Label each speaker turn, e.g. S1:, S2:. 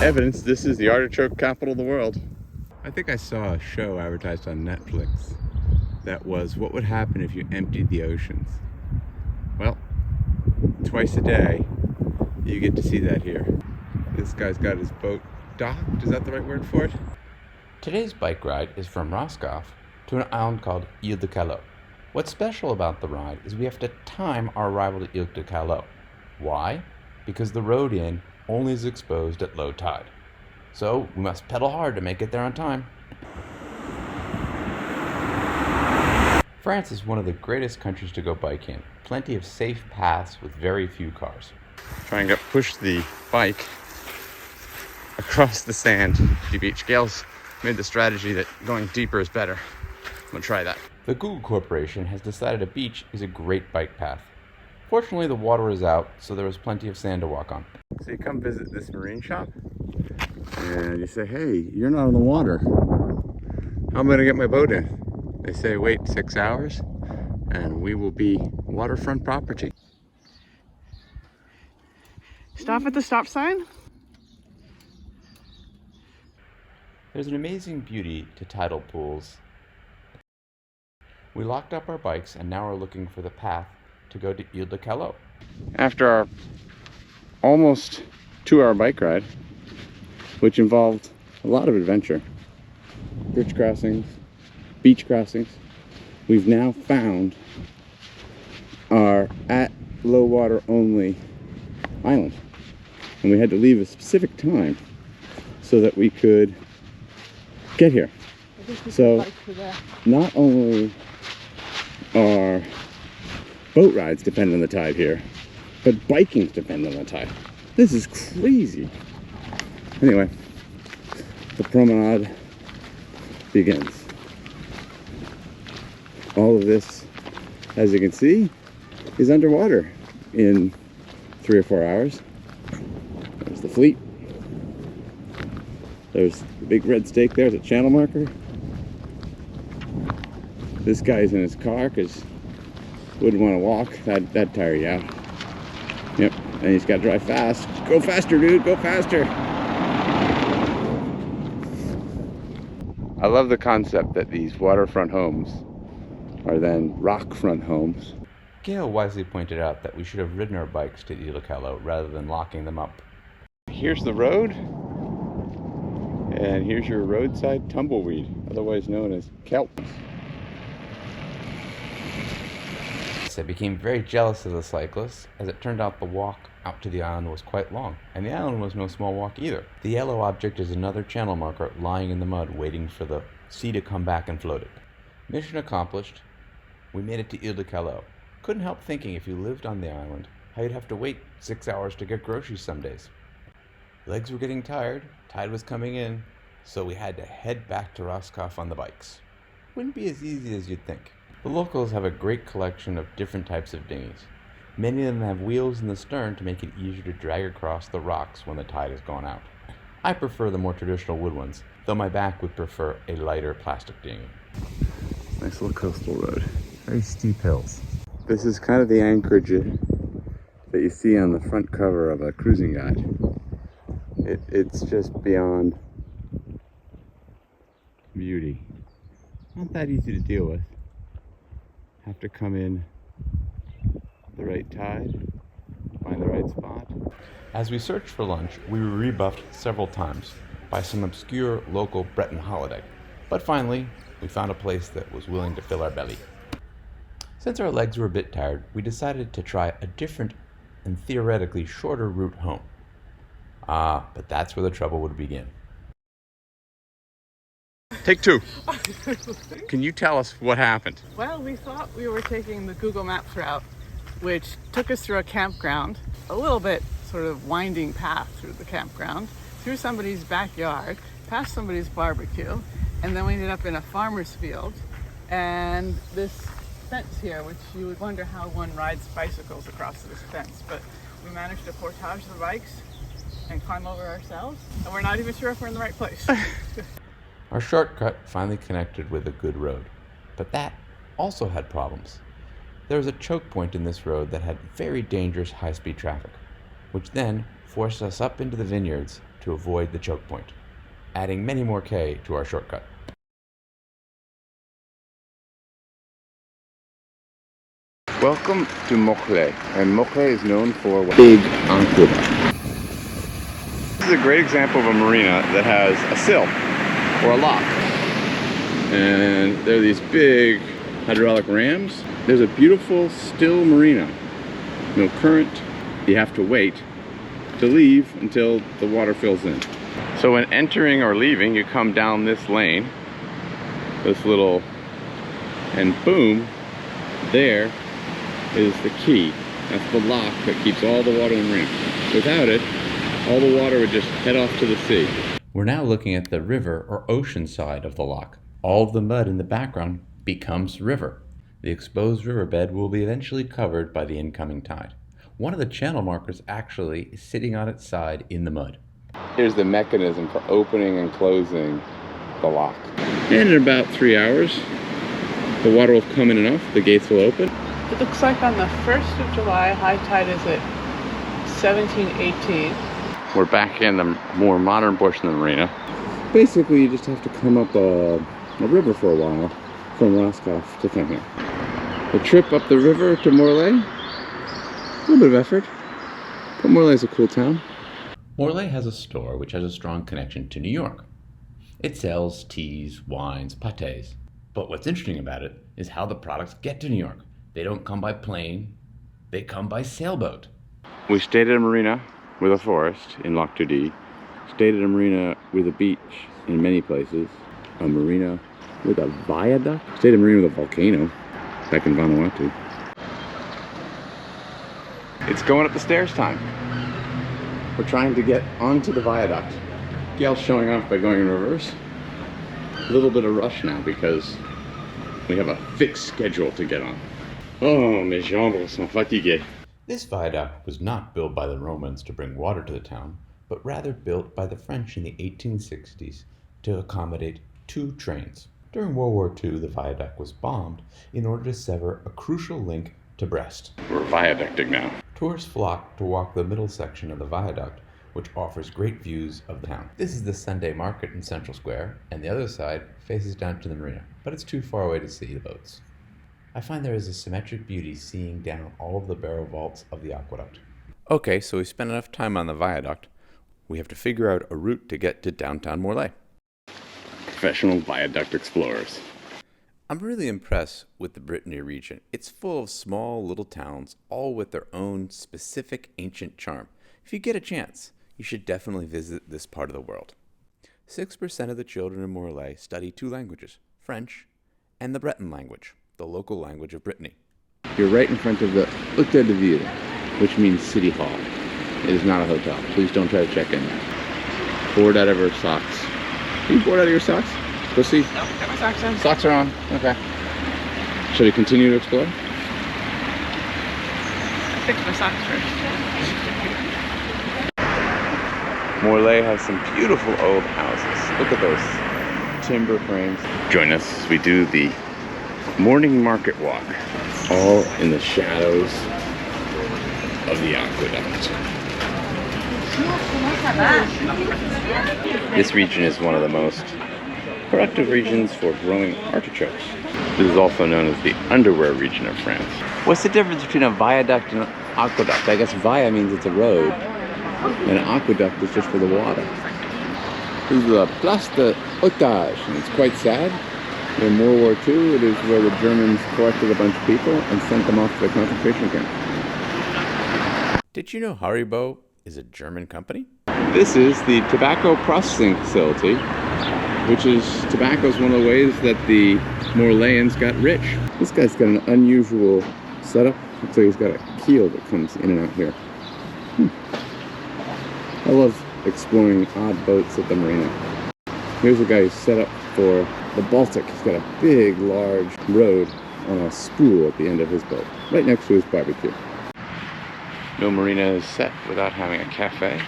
S1: evidence this is the artichoke capital of the world. I think I saw a show advertised on Netflix that was what would happen if you emptied the oceans. Well, twice a day you get to see that here. This guy's got his boat docked, is that the right word for it?
S2: Today's bike ride is from Roscoff to an island called Ile Callot. What's special about the ride is we have to time our arrival to Ile Callot. Why? Because the road in only is exposed at low tide. So we must pedal hard to make it there on time. France is one of the greatest countries to go biking. Plenty of safe paths with very few cars.
S1: Try and push the bike across the sand to the beach. Gail's made the strategy that going deeper is better. I'm gonna try that.
S2: The Google Corporation has decided a beach is a great bike path. Fortunately, the water is out, so there was plenty of sand to walk on.
S1: So you come visit this marine shop and you say, hey, you're not on the water. How am I gonna get my boat in? They say, wait 6 hours and we will be waterfront property.
S3: Stop at the stop sign.
S2: There's an amazing beauty to tidal pools. We locked up our bikes and now we're looking for the path to go to Ile Callot.
S1: After our almost 2-hour bike ride, which involved a lot of adventure, bridge crossings, beach crossings, we've now found our at low water only island. And we had to leave a specific time so that we could get here. So not only are boat rides depend on the tide here, but biking's depend on the tide. This is crazy. Anyway, the promenade begins. All of this, as you can see, is underwater in 3 or 4 hours. There's the fleet. There's the big red stake there, the channel marker. This guy's in his car because wouldn't want to walk. That'd tire you out. Yep, and he's got to drive fast. Go faster, dude, go faster. I love the concept that these waterfront homes are then rockfront homes.
S2: Gail wisely pointed out that we should have ridden our bikes to Ile Callot rather than locking them up.
S1: Here's the road, and here's your roadside tumbleweed, otherwise known as kelp.
S2: I became very jealous of the cyclists, as it turned out the walk out to the island was quite long, and the island was no small walk either. The yellow object is another channel marker lying in the mud waiting for the sea to come back and float it. Mission accomplished. We made it to Ile Callot. Couldn't help thinking if you lived on the island, how you'd have to wait 6 hours to get groceries some days. Legs were getting tired, tide was coming in, so we had to head back to Roscoff on the bikes. Wouldn't be as easy as you'd think. The locals have a great collection of different types of dinghies. Many of them have wheels in the stern to make it easier to drag across the rocks when the tide has gone out. I prefer the more traditional wood ones, though my back would prefer a lighter plastic dinghy.
S1: Nice little coastal road.
S2: Very steep hills.
S1: This is kind of the Anchorage that you see on the front cover of a cruising guide. It's just beyond beauty. Not that easy to deal with. Have to come in the right tide, find the right spot.
S2: As we searched for lunch, we were rebuffed several times by some obscure local Breton holiday. But finally, we found a place that was willing to fill our belly. Since our legs were a bit tired, we decided to try a different and theoretically shorter route home. But that's where the trouble would begin.
S1: Take 2. Can you tell us what happened?
S3: Well, we thought we were taking the Google Maps route, which took us through a campground, a little bit sort of winding path through the campground, through somebody's backyard, past somebody's barbecue, and then we ended up in a farmer's field, and this fence here, which you would wonder how one rides bicycles across this fence, but we managed to portage the bikes and climb over ourselves, and we're not even sure if we're in the right place.
S2: Our shortcut finally connected with a good road, but that also had problems. There was a choke point in this road that had very dangerous high-speed traffic, which then forced us up into the vineyards to avoid the choke point, adding many more K to our shortcut.
S1: Welcome to Morlaix, and Morlaix is known for big aqueduct. This is a great example of a marina that has a sill or a lock, and there are these big hydraulic rams. There's a beautiful still marina, no current. You have to wait to leave until the water fills in. So when entering or leaving, you come down this lane, this little, and boom, there is the key. That's the lock that keeps all the water in the marina. Without it, all the water would just head off to the sea.
S2: We're now looking at the river or ocean side of the lock. All of the mud in the background becomes river. The exposed riverbed will be eventually covered by the incoming tide. One of the channel markers actually is sitting on its side in the mud.
S1: Here's the mechanism for opening and closing the lock. And in about 3 hours, the water will come in enough, the gates will open.
S3: It looks like on the 1st of July, high tide is at 17:18.
S1: We're back in the more modern portion of the marina. Basically, you just have to come up a river for a while from Roscoff to come here. The trip up the river to Morlaix, a little bit of effort, but Morlaix is a cool town.
S2: Morlaix has a store which has a strong connection to New York. It sells teas, wines, pâtés. But what's interesting about it is how the products get to New York. They don't come by plane, they come by sailboat.
S1: We stayed at a marina with a forest in Lac du Dee, stayed at a marina with a beach in many places, a marina with a viaduct, stayed at a marina with a volcano back in Vanuatu. It's going up the stairs time. We're trying to get onto the viaduct. Gail's showing off by going in reverse. A little bit of rush now because we have a fixed schedule to get on. Oh, mes jambes sont fatiguées.
S2: This viaduct was not built by the Romans to bring water to the town, but rather built by the French in the 1860s to accommodate 2 trains. During World War II, the viaduct was bombed in order to sever a crucial link to Brest.
S1: We're viaducting now.
S2: Tourists flock to walk the middle section of the viaduct, which offers great views of the town. This is the Sunday market in Central Square, and the other side faces down to the marina, but it's too far away to see the boats. I find there is a symmetric beauty seeing down all of the barrel vaults of the aqueduct.
S1: Okay, so we spent enough time on the viaduct. We have to figure out a route to get to downtown Morlaix. Professional viaduct explorers.
S2: I'm really impressed with the Brittany region. It's full of small little towns, all with their own specific ancient charm. If you get a chance, you should definitely visit this part of the world. 6% of the children in Morlaix study 2 languages, French and the Breton language, the local language of Brittany.
S1: You're right in front of the Hôtel de Ville, which means City Hall. It is not a hotel. Please don't try to check in. Bored out of her socks. Are you bored out of your socks? Go see.
S3: No, got my socks on.
S1: Socks are on. Okay. Shall we continue to explore?
S3: Fix my socks first.
S1: Morlaix has some beautiful old houses. Look at those timber frames. Join us as we do the morning market walk, all in the shadows of the aqueduct. This region is one of the most productive regions for growing artichokes. This is also known as the underwear region of France. What's the difference between a viaduct and an aqueduct? I guess via means it's a road, and an aqueduct is just for the water. This is the Place de Otage, and it's quite sad. In World War II, it is where the Germans collected a bunch of people and sent them off to the concentration camp.
S2: Did you know Haribo is a German company?
S1: This is the tobacco processing facility, which is, tobacco is one of the ways that the Morlaixans got rich. This guy's got an unusual setup. Looks like he's got a keel that comes in and out here. I love exploring odd boats at the marina. Here's a guy who's set up for the Baltic. He's got a big, large road on a spool at the end of his boat, right next to his barbecue. No marina is set without having a cafe.